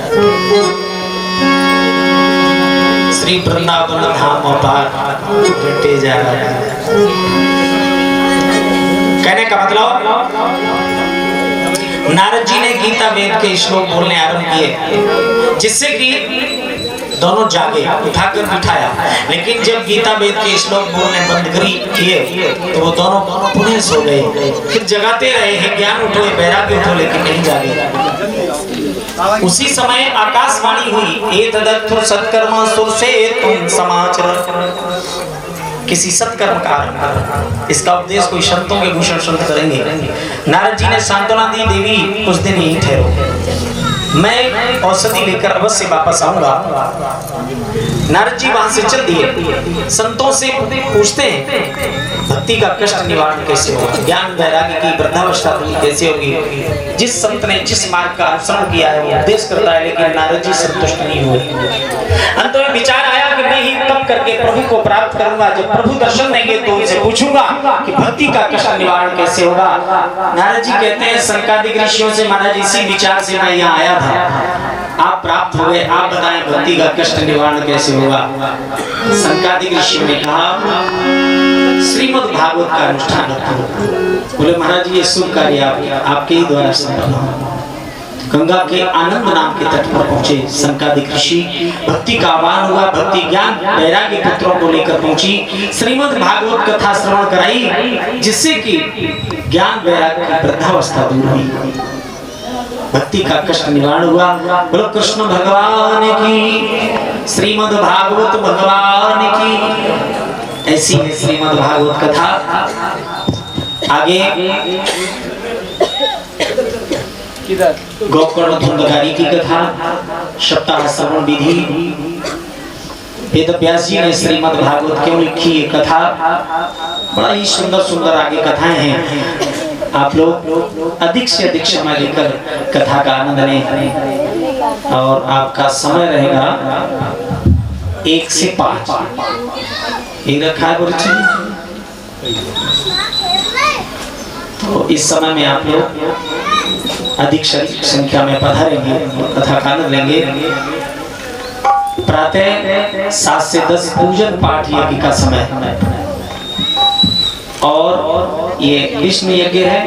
श्री वृंदावन धाम अपार घटे जा रहा है। कहने का मतलब नारद जी ने गीता वेद के श्लोक बोलने आरंभ किए, जिससे कि दोनों जागे, उठाकर बिठाया। लेकिन जब गीता वेद के श्लोक बोलने बंद किए तो वो दोनों पुनः सो गए। फिर जगाते रहे हैं, ज्ञान उठो वैराग्य उठो, लेकिन नहीं जागे। उसी समय आकाशवाणी हुई, एतदर्थु सत्कर्म सुरसे तुम समाचर। किसी सत्कर्म का आरंभ करो। इसका उपदेश कोई संतों के भूषण संत करेंगे। नारद जी ने सांत्वना दी, देवी कुछ दिन यहीं ठहरो, मैं औषधि लेकर अवश्य वापस आऊंगा। नारद जी वहां से चल दिए। संतों से पूछते हैं भक्ति का कष्ट निवारण कैसे होगा, ज्ञान वैराग्य की वृद्धावस्था दूर कैसे होगी। जिस संत ने जिस मार्ग का अनुसरण किया है वो उपदेश करता है, लेकिन नारद जी संतुष्ट नहीं हुए। अंत में विचार आया कि मैं ही तप करके प्रभु को प्राप्त करूंगा। जब प्रभु दर्शन देंगे तो उनसे पूछूंगा कि भक्ति का कष्ट निवारण कैसे होगा। नारद जी कहते हैं संकादिक ऋषियों से महाराज इसी विचार से मैं यहाँ आया था, आप प्राप्त हो गए, आप बताएं भक्ति का कष्ट निवारण कैसे होगा। संकादिक ऋषियों ने कहा श्रीमद् भागवत का अनुष्ठान रखो। बोले महाराज ये शुभ कार्य आपके ही द्वारा संपन्न हो। गंगा के आनंद नाम के तट पर पहुंचे संकादिक ऋषि, भक्ति का आह्वान हुआ, भक्ति ज्ञान वैराग्य पुत्रों को लेकर पहुंची, श्रीमद् भागवत कथा श्रवण कराई, जिससे कि ज्ञान वैराग्य की वृद्धावस्था दूर हुई, भक्ति का कष्ट निवारण हुआ। बोलो कृष्ण भगवान की, श्रीमद् भागवत भगवान की। ऐसी है श्रीमद् भागवत कथा। आगे गोकर्ण धुंधकारी की कथा, सप्ताह श्रवण विधि। वेद व्यास जी ने श्रीमद् भागवत क्यों लिखी ये कथा, बड़ा ही सुंदर सुंदर आगे कथाएं हैं। आप लोग अधिक से अधिक समय लेकर कथा का आनंद लें और आपका समय रहेगा 1 से 5। ये रखा है तो इस समय में आप लोग अधिक संख्या में पधारेंगे और कथा का आनंद लेंगे। प्रातः 7 से 10 पूजन पाठ यज्ञ का समय, और ये विष्णु यज्ञ है।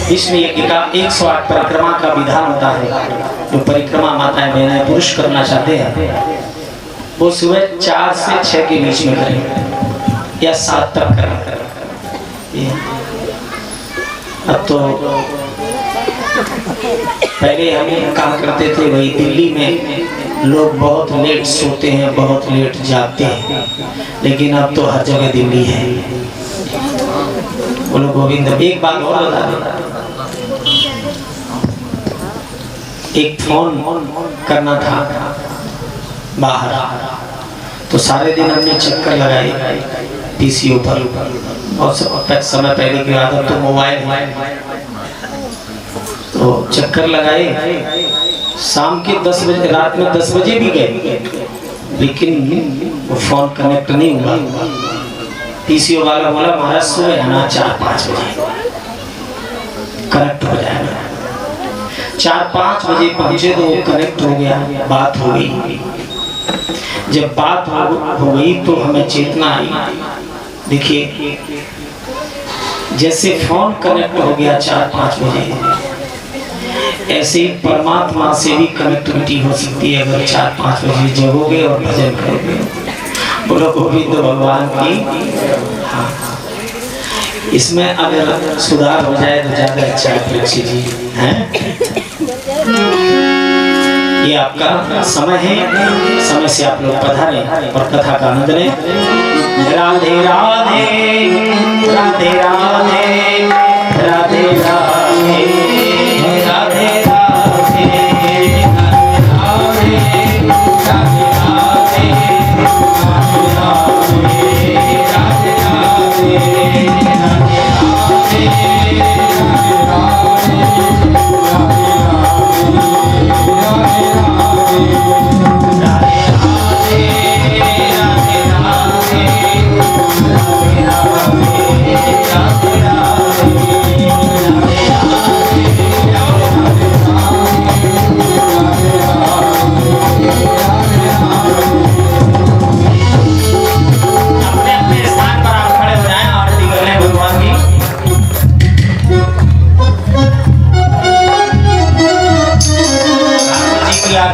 विष्णु यज्ञ का 108 परिक्रमा का विधान होता है। जो परिक्रमा माताएं बहनें पुरुष करना चाहते हैं वो सुबह 4 से 6 के बीच में करें या 7 तक करें। अब तो पहले हम कहा करते थे वही दिल्ली में लोग बहुत लेट सोते हैं, बहुत लेट जागते हैं, लेकिन अब तो हर जगह दिल्ली है। बोलो गोविंद। एक बात और बता दें, एक फोन करना था बाहर, तो सारे दिन हमने चक्कर लगाए पीसीओ पर, और समय पहले की आदत तो मोबाइल है, तो चक्कर लगाए। शाम के 10 बजे, रात में 10 बजे भी गए, लेकिन वो फोन कनेक्ट नहीं हुआ। पीसीओ वाला बोला महाराज सुबह आना 4-5 बजे कनेक्ट हो जाएगा। 4-5 बजे पहुंचे तो वो कनेक्ट हो गया, बात हो गई। जब बात हो गई तो हमें चेतना आई। देखिए जैसे फोन कनेक्ट हो गया 4-5 बजे, ऐसे परमात्मा से भी कनेक्टिविटी हो सकती है अगर 4-5 बजे जगोगे और भजन करोगे। बोलो गोविंद भगवान की। हाँ, इसमें अगर सुधार हो जाए तो ज्यादा अच्छा है। जी हैं ये आपका समय है, समय से आप लोग पधारें और कथा का आनंद लें। राधे राधे राधे राधे राधे राधे राधे राधे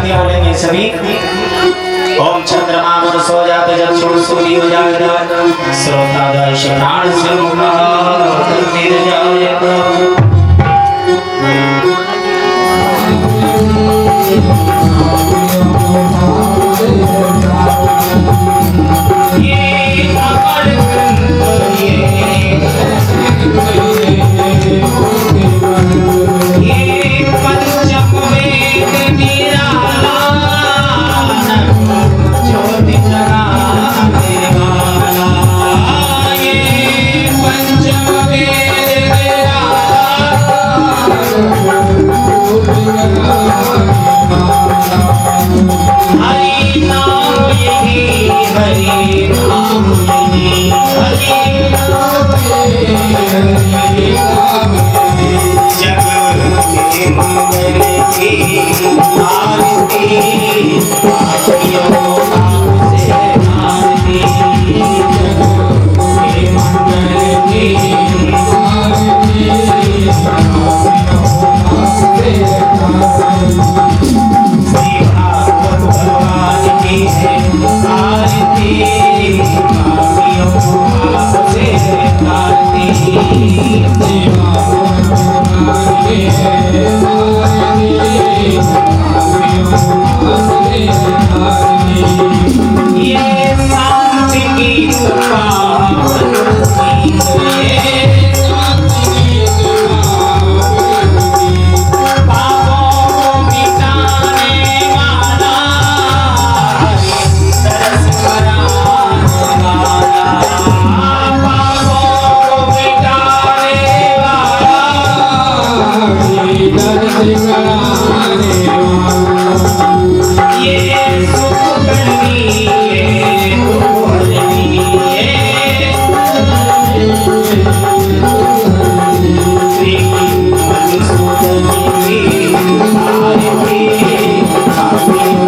बोलेंगे सभी। ओम चंद्रमा मनसो जात चक्षुः सूर्यो जाग्रत् श्रोत्रादश प्राण सम्मुखः निर्जायत। ये अमर ग्रंथ ये पंचम वेद निराला ज्योति जगाने वाला। ये पंचम वेद निराला हरि नाम यही हरि नाम यही हरि नाम यही जग के मंगल की आरती पापियों से आरती जग के मंगल की आरती पापियों से भागवत भगवान की है आरती पापियों से आरती ये शांति की कृपा पापों को मिटाने वाला तरस कराने वाला पापों को मिटाने वाला ये सुख करनी ये दुख हरनी श्री मधुसूदन की आरती पापियों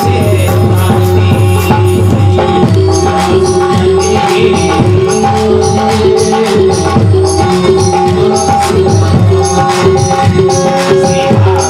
से आरती मधुसूदन की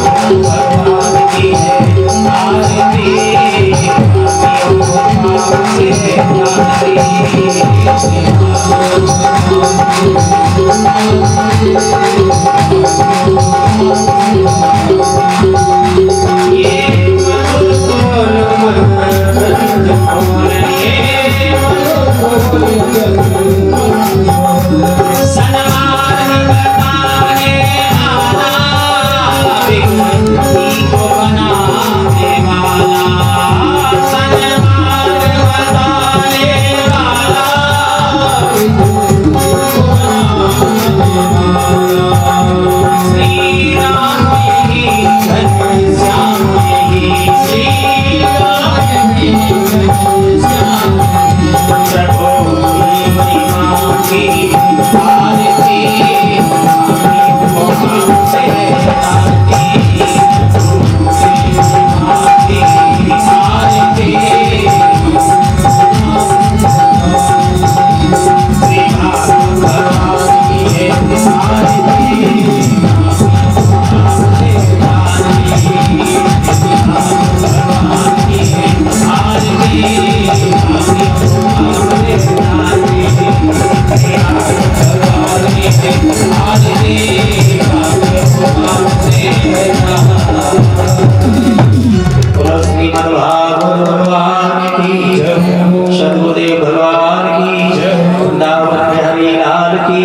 की सदगुरुदेव भगवान की वृंदावन बिहारी लाल की